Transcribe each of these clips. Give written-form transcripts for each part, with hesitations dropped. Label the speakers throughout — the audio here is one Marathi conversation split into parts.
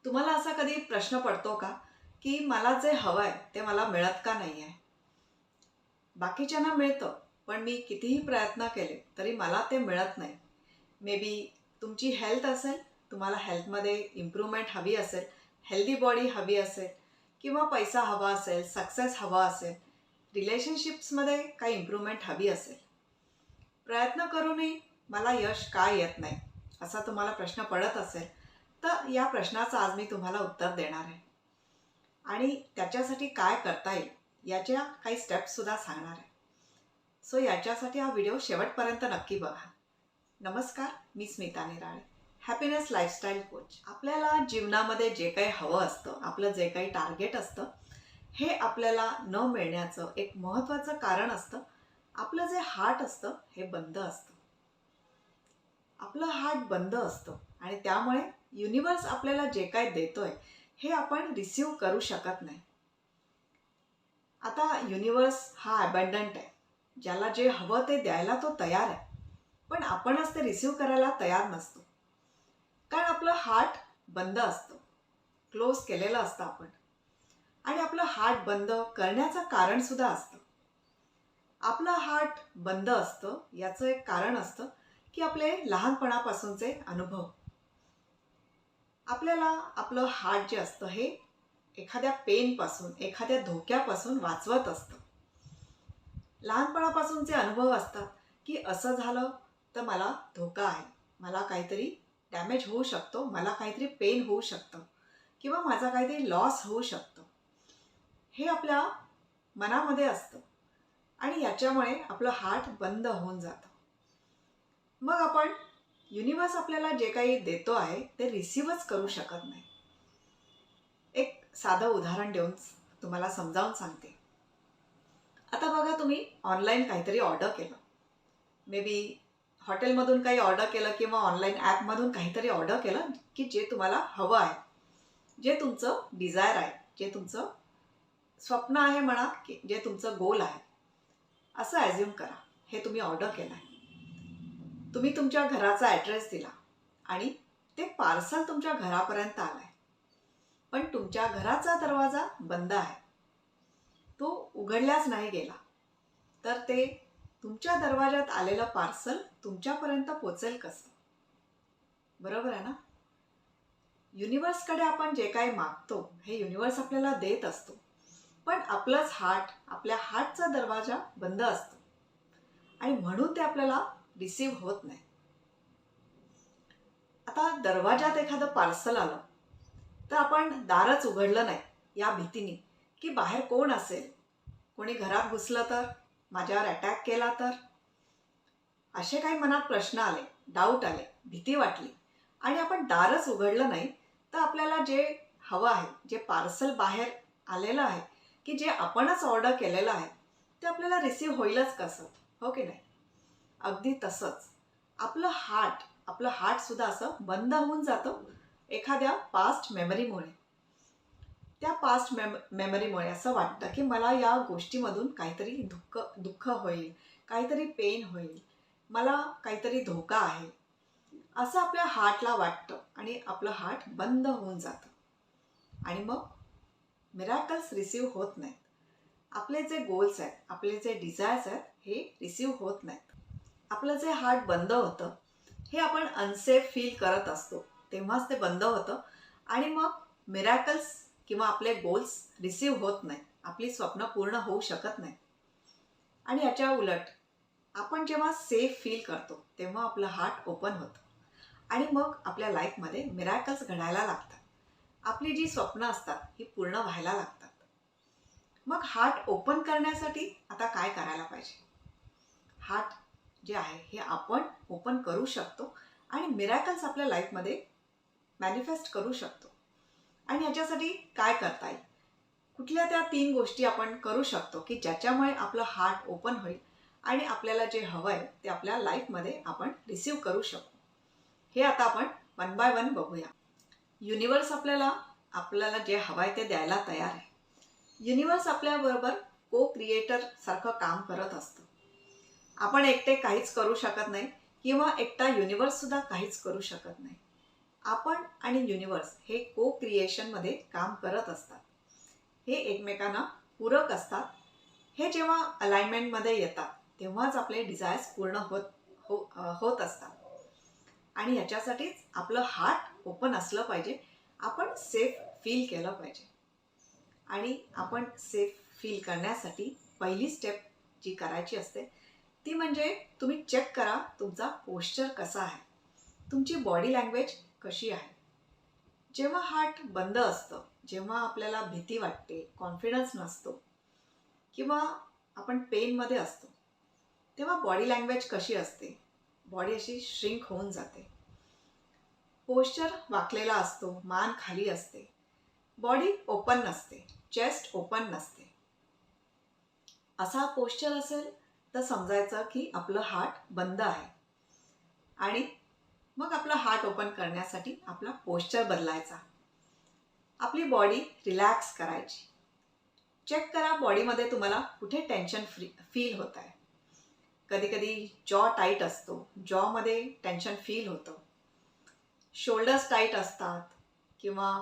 Speaker 1: तुम्हाला असा कधी प्रश्न पडतो का की मला जे हवं आहे ते मला मिळत का नाही आहे? बाकीच्यांना मिळतं, पण मी कितीही प्रयत्न केले तरी मला ते मिळत नाही. मे बी तुमची हेल्थ असेल, तुम्हाला हेल्थमध्ये इम्प्रूव्हमेंट हवी असेल, हेल्दी बॉडी हवी असेल किंवा पैसा हवा असेल, सक्सेस हवा असेल, रिलेशनशिप्समध्ये काही इम्प्रूव्हमेंट हवी असेल. प्रयत्न करूनही मला यश का येत नाही, असा तुम्हाला प्रश्न पडत असेल, तर या प्रश्नाचं आज मी तुम्हाला उत्तर देणार आहे. आणि त्याच्यासाठी काय करता येईल याच्या काही स्टेप्ससुद्धा सांगणार आहे. सो याच्यासाठी हा व्हिडिओ शेवटपर्यंत नक्की बघा. नमस्कार, मी स्मिता निराळे, हॅपीनेस लाईफस्टाईल कोच. आपल्याला जीवनामध्ये जे काही हवं असतं, आपलं जे काही टार्गेट असतं, हे आपल्याला न मिळण्याचं एक महत्त्वाचं कारण असतं, आपलं जे हार्ट असतं हे बंद असतं. आपलं हार्ट बंद असतं आणि त्यामुळे युनिवर्स आपल्याला जे काही देतोय हे आपण रिसीव करू शकत नाही. आता युनिवर्स हा अबंडंट आहे, ज्याला जे हवं ते द्यायला तो तयार आहे, पण आपणच ते रिसीव करायला तयार नसतो. कारण आपलं हार्ट बंद असतं, क्लोज केलेलं असतं आपण. आणि आपलं हार्ट बंद करण्याचं कारणसुद्धा असतं. आपलं हार्ट बंद असतं याचं एक कारण असतं की आपले लहानपणापासूनचे अनुभव. आपल्याला आपलं हार्ट जे असतं हे एखाद्या पेनपासून, एखाद्या धोक्यापासून वाचवत असतं. लहानपणापासूनचे अनुभव असतात की असं झालं तर मला धोका आहे, मला काहीतरी डॅमेज होऊ शकतो, मला काहीतरी पेन होऊ शकतं किंवा माझा काहीतरी लॉस होऊ शकतो. हे आपल्या मनामध्ये असतं आणि याच्यामुळे आपलं हार्ट बंद होऊन जातं. मग आपण युनिवर्स आपल्याला जे काही देतो आहे ते रिसीवच करू शकत नाही. एक साधं उदाहरण देऊन तुम्हाला समजावून सांगते. आता बघा, तुम्ही ऑनलाईन काहीतरी ऑर्डर केलं, मे बी हॉटेलमधून काही ऑर्डर केलं किंवा ऑनलाईन ॲपमधून काहीतरी ऑर्डर केलं की जे तुम्हाला हवं आहे, जे तुमचं डिझायर आहे, जे तुमचं स्वप्न आहे म्हणा, की जे तुमचं गोल आहे, असं ॲज्युम करा. हे तुम्ही ऑर्डर केलं आहे, तुम्ही तुमच्या घराचा ॲड्रेस दिला आणि ते पार्सल तुमच्या घरापर्यंत आलं आहे, पण तुमच्या घराचा दरवाजा बंद आहे, तो उघडल्याच नाही गेला. तर ते तुमच्या दरवाजात आलेलं पार्सल तुमच्यापर्यंत पोचेल कसं? बरोबर आहे ना? युनिवर्सकडे आपण जे काही मागतो हे युनिवर्स आपल्याला देत असतो, पण आपलंच हार्ट, आपल्या हार्टचा दरवाजा बंद असतो आणि म्हणून ते आपल्याला रिसीव होत नाही. आता दरवाजात एखादं पार्सल आलं तर आपण दारच उघडलं नाही या भीतीने की बाहेर कोण असेल, कोणी घरात घुसलं तर, माझ्यावर अटॅक केला तर, असे काही मनात प्रश्न आले, डाऊट आले, भीती वाटली आणि आपण दारच उघडलं नाही, तर आपल्याला जे हवं आहे, जे पार्सल बाहेर आलेलं आहे, की जे आपणच ऑर्डर केलेलं आहे, ते आपल्याला रिसीव होईलच कसं? हो की नाही? अगदी तसंच आपलं हार्टसुद्धा असं बंद होऊन जातं एखाद्या पास्ट मेमरीमुळे. त्या पास्ट मेमरीमुळे असं वाटतं की मला या गोष्टीमधून काहीतरी दुःख होईल, काहीतरी पेन होईल, मला काहीतरी धोका आहे, असं आपल्या हार्टला वाटतं आणि आपलं हार्ट बंद होऊन जातं. आणि मग मिरॅकल्स रिसीव होत नाहीत. आपले जे गोल्स आहेत, आपले जे डिझायर्स आहेत, हे रिसीव होत नाहीत. आपलं जे हार्ट बंद होतं हे आपण अनसेफ फील करत असतो, तेव्हाच ते बंद होतं आणि मग मिरॅकल्स किंवा आपले गोल्स रिसीव होत नाहीत, आपली स्वप्न पूर्ण होऊ शकत नाही. आणि याच्या उलट आपण जेव्हा सेफ फील करतो तेव्हा आपलं हार्ट ओपन होतं आणि मग आपल्या लाईफमध्ये मिरॅकल्स घडायला लागतात. आपली जी स्वप्न असतात ही पूर्ण व्हायला लागतात. मग हार्ट ओपन करण्यासाठी आता काय करायला पाहिजे? हार्ट जे आहे हे आपण ओपन करू शकतो आणि मिरॅकल्स आपल्या लाईफमध्ये मॅनिफेस्ट करू शकतो. आणि याच्यासाठी काय करता येईल? कुठल्या त्या 3 गोष्टी आपण करू शकतो की ज्याच्यामुळे आपलं हार्ट ओपन होईल आणि आपल्याला जे हवं आहे ते आपल्या लाईफमध्ये आपण रिसीव करू शकू. हे आता आपण वन बाय वन बघूया. युनिवर्स आपल्याला जे हवं आहे ते द्यायला तयार आहे. युनिवर्स आपल्याबरोबर को क्रिएटर सारखं काम करत असतं. आपण एकटे काहीच करू शकत नाही किंवा एकटा युनिवर्ससुद्धा काहीच करू शकत नाही. आपण आणि युनिवर्स हे को क्रिएशनमध्ये काम करत असतात. हे एकमेकांना पूरक असतात. हे जेव्हा अलाइनमेंटमध्ये येतात तेव्हाच आपले डिझायर्स पूर्ण होत असतात. आणि याच्यासाठीच आपलं हार्ट ओपन असलं पाहिजे. आपण सेफ फील केलं पाहिजे. आणि आपण सेफ फील करण्यासाठी पहिली स्टेप जी करायची असते ती म्हणजे तुम्ही चेक करा तुमचा पोश्चर कसा आहे, तुमची बॉडी लँग्वेज कशी आहे. जेव्हा हार्ट बंद असतं, जेव्हा आपल्याला भीती वाटते, कॉन्फिडन्स नसतो किंवा आपण पेनमध्ये असतो, तेव्हा बॉडी लँग्वेज कशी असते, बॉडी अशी श्रिंक होऊन जाते. पोश्चर वाकलेला असतो, मान खाली असते, बॉडी ओपन नसते, चेस्ट ओपन नसते. असा पोश्चर असेल तर समजायचं की आपलं हार्ट बंद आहे. आणि मग आपलं हार्ट ओपन करण्यासाठी आपला पोश्चर बदलायचा. आपली बॉडी रिलॅक्स करायची. चेक करा बॉडीमध्ये तुम्हाला कुठे टेन्शन फील होत आहे. कधी कधी जॉ टाईट असतो, जॉमध्ये टेन्शन फील होतं. शोल्डर्स टाईट असतात किंवा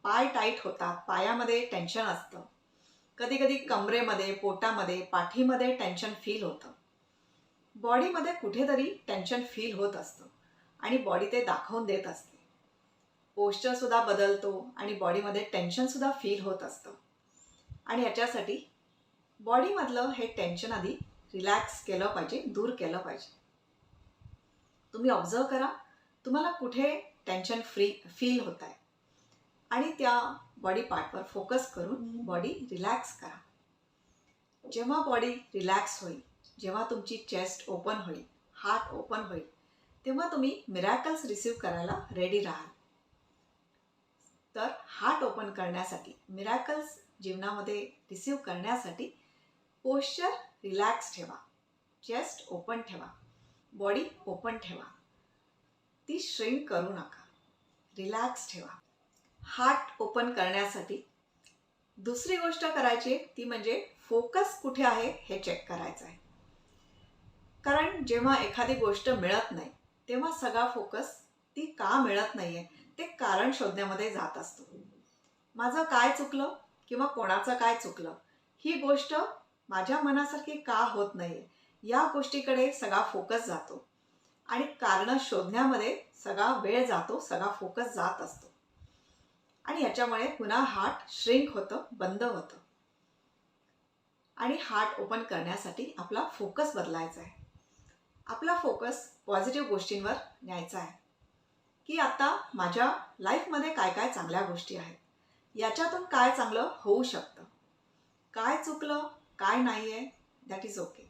Speaker 1: पाय टाईट होतात, पायामध्ये टेन्शन असतं. कधी कधी कमरेमध्ये, पोटामध्ये, पाठीमध्ये टेन्शन फील होतं. बॉडीमध्ये कुठेतरी टेन्शन फील होत असतं आणि बॉडी ते दाखवून देत असते. पोश्चरसुद्धा बदलतो आणि बॉडीमध्ये टेन्शनसुद्धा फील होत असतं. आणि याच्यासाठी बॉडीमधलं हे टेन्शन आधी रिलॅक्स केलं पाहिजे, दूर केलं पाहिजे. तुम्ही ऑब्झर्व करा तुम्हाला कुठे टेन्शन फील होत आहे आणि त्या बॉडी पार्टवर फोकस करून बॉडी रिलॅक्स करा. जेव्हा बॉडी रिलॅक्स होईल, जेव्हा तुमची चेस्ट ओपन होईल, हार्ट ओपन होईल, तेव्हा तुम्ही मिरॅकल्स रिसीव्ह करायला रेडी राहाल. तर हार्ट ओपन करण्यासाठी, मिरॅकल्स जीवनामध्ये रिसीव्ह करण्यासाठी पोश्चर रिलॅक्स ठेवा, चेस्ट ओपन ठेवा, बॉडी ओपन ठेवा. ती श्रिंक करू नका, रिलॅक्स ठेवा. हार्ट ओपन करण्यासाठी दुसरी गोष्ट करायची ती म्हणजे फोकस कुठे आहे हे चेक करायचं आहे. कारण जेव्हा एखादी गोष्ट मिळत नाही तेव्हा सगळा फोकस ती का मिळत नाही आहे ते कारण शोधण्यामध्ये जात असतो. माझं काय चुकलं किंवा कोणाचं काय चुकलं, ही गोष्ट माझ्या मनासारखी का होत नाही आहे, या गोष्टीकडे सगळा फोकस जातो आणि कारणं शोधण्यामध्ये सगळा वेळ जातो, सगळा फोकस जात असतो. आणि याच्यामुळे पुन्हा हार्ट श्रिंक होतं, बंद होतं. आणि हार्ट ओपन करण्यासाठी आपला फोकस बदलायचा आहे. आपला फोकस पॉझिटिव्ह गोष्टींवर न्यायचा आहे की आता माझ्या लाईफमध्ये काय काय चांगल्या गोष्टी आहेत, याच्यातून काय चांगलं होऊ शकतं, काय चुकलं, काय नाही आहे, दॅट इज ओके.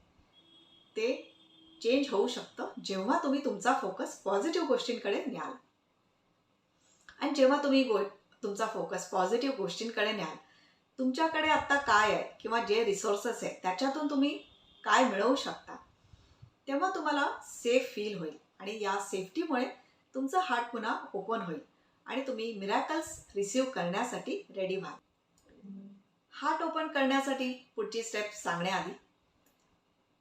Speaker 1: ते चेंज होऊ शकतं जेव्हा तुम्ही तुमचा फोकस पॉझिटिव्ह गोष्टींकडे न्याल. आणि जेव्हा तुम्ही तुमचा फोकस पॉझिटिव्ह गोष्टींकडे न्याल, तुमच्याकडे आत्ता काय आहे किंवा जे रिसोर्सेस आहेत त्याच्यातून तुम्ही काय मिळवू शकता, तेव्हा तुम्हाला सेफ फील होईल. आणि या सेफ्टीमुळे तुमचं हार्ट पुन्हा ओपन होईल आणि तुम्ही मिरॅकल्स रिसीव्ह करण्यासाठी रेडी व्हाल. हार्ट ओपन करण्यासाठी पुढची स्टेप सांगण्याआधी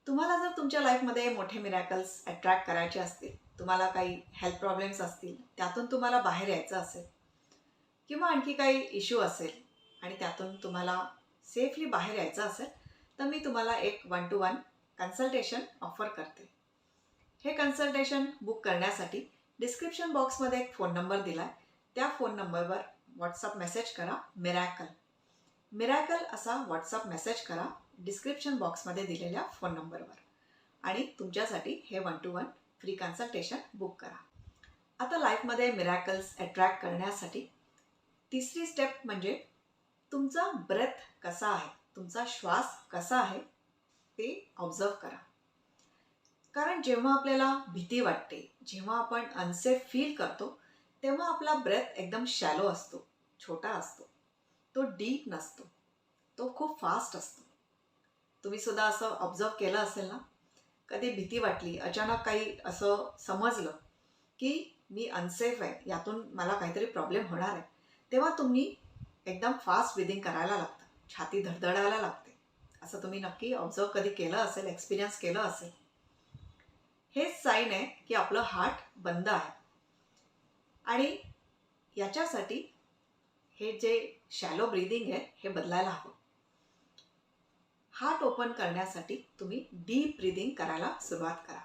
Speaker 1: तुम्हाला जर तुमच्या लाईफमध्ये मोठे मिरॅकल्स अट्रॅक्ट करायचे असतील, तुम्हाला काही हेल्थ प्रॉब्लेम्स असतील, त्यातून तुम्हाला बाहेर यायचं असेल किंवा आणखी काही इश्यू असेल आणि त्यातून तुम्हाला सेफली बाहेर यायचं असेल, तर मी तुम्हाला एक 1-to-1 कन्सल्टेशन ऑफर करते. हे कन्सल्टेशन बुक करण्यासाठी डिस्क्रिप्शन बॉक्समध्ये एक फोन नंबर दिला आहे. त्या फोन नंबरवर व्हॉट्सअप मेसेज करा मिरॅकल असा व्हॉट्सअप मेसेज करा डिस्क्रिप्शन बॉक्समध्ये दिलेल्या फोन नंबरवर आणि तुमच्यासाठी हे 1-to-1 फ्री कन्सल्टेशन बुक करा. आता लाईफमध्ये मिरॅकल्स अट्रॅक्ट करण्यासाठी तिसरी स्टेप म्हणजे तुमचा ब्रेथ कसा आहे, तुमचा श्वास कसा आहे ते ऑब्झर्व करा. कारण जेव्हा आपल्याला भीती वाटते, जेव्हा आपण अनसेफ फील करतो, तेव्हा आपला ब्रेथ एकदम शॅलो असतो, छोटा असतो, तो डीप नसतो, तो खूप फास्ट असतो. तुम्ही सुद्धा असं ऑब्झर्व केलं असेल ना. कधी भीती वाटली, अचानक काही असं समजलं की मी अनसेफ आहे, यातून मला काहीतरी प्रॉब्लेम होणार आहे, तेव्हा तुम्ही एकदम फास्ट ब्रीदिंग करायला लागतं, छाती धडधडायला लागते. असं तुम्ही नक्की ऑब्झर्व कधी केलं असेल, एक्सपिरियन्स केलं असेल. हेच साईन आहे की आपलं हार्ट बंद आहे. आणि याच्यासाठी हे जे शॅलो ब्रीदिंग आहे हे बदलायला हवं. हार्ट ओपन करण्यासाठी तुम्ही डीप ब्रीदिंग करायला सुरुवात करा.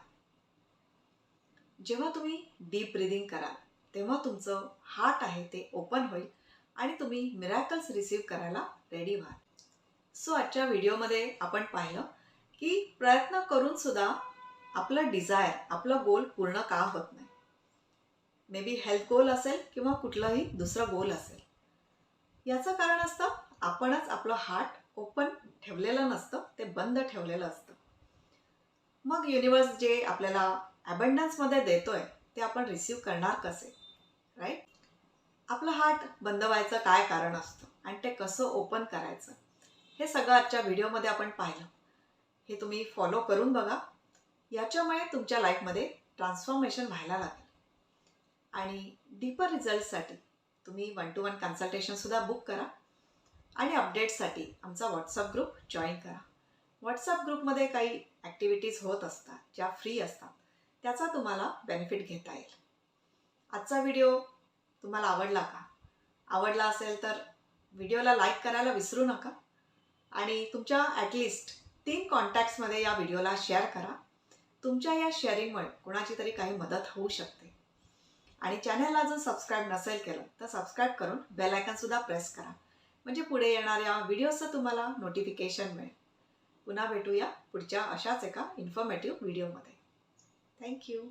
Speaker 1: जेव्हा तुम्ही डीप ब्रीदिंग कराल तेव्हा तुमचं हार्ट आहे ते ओपन होईल आणि तुम्ही मिरॅकल्स रिसीव्ह करायला रेडी व्हाल. सो आजच्या व्हिडिओमध्ये आपण पाहिलं की प्रयत्न करून सुद्धा आपलं डिझायर, आपलं गोल पूर्ण का होत नाही. मे बी हेल्थ गोल असेल किंवा कुठलंही दुसरं गोल असेल. याचं कारण असतं आपणच आपलं हार्ट ओपन ठेवलेलं नसतं, ते बंद ठेवलेलं असतं. मग युनिवर्स जे आपल्याला ॲबंडन्समध्ये देतोय ते आपण रिसीव्ह करणार कसे, राईट? आपलं हार्ट बंद व्हायचं काय कारण असतं आणि ते कसं ओपन करायचं हे सगळं आजच्या व्हिडिओमध्ये आपण पाहिलं. हे तुम्ही फॉलो करून बघा. याच्यामुळे तुमच्या लाईफमध्ये ट्रान्सफॉर्मेशन व्हायला लागेल. आणि डीपर रिझल्टसाठी तुम्ही 1-to-1 कन्सल्टेशनसुद्धा बुक करा आणि अपडेट्ससाठी आमचा व्हॉट्सअप ग्रुप जॉईन करा. व्हॉट्सअप ग्रुपमध्ये काही ॲक्टिव्हिटीज होत असतात ज्या फ्री असतात, त्याचा तुम्हाला बेनिफिट घेता येईल. आजचा व्हिडिओ तुम्हाला आवडला का? आवडला असेल तर व्हिडिओला लाईक करायला विसरू नका आणि तुमच्या ॲटलिस्ट 3 कॉन्टॅक्ट्समध्ये या व्हिडिओला शेअर करा. तुमच्या या शेअरिंगमुळे कोणाची तरी काही मदत होऊ शकते. आणि चॅनलला जर सबस्क्राईब नसेल केलं तर सबस्क्राईब करून बेल आयकॉनसुद्धा प्रेस करा, म्हणजे पुढे येणाऱ्या व्हिडिओचं तुम्हाला नोटिफिकेशन मिळेल. पुन्हा भेटूया पुढच्या अशाच एका इन्फॉर्मेटिव्ह व्हिडिओमध्ये. थँक्यू.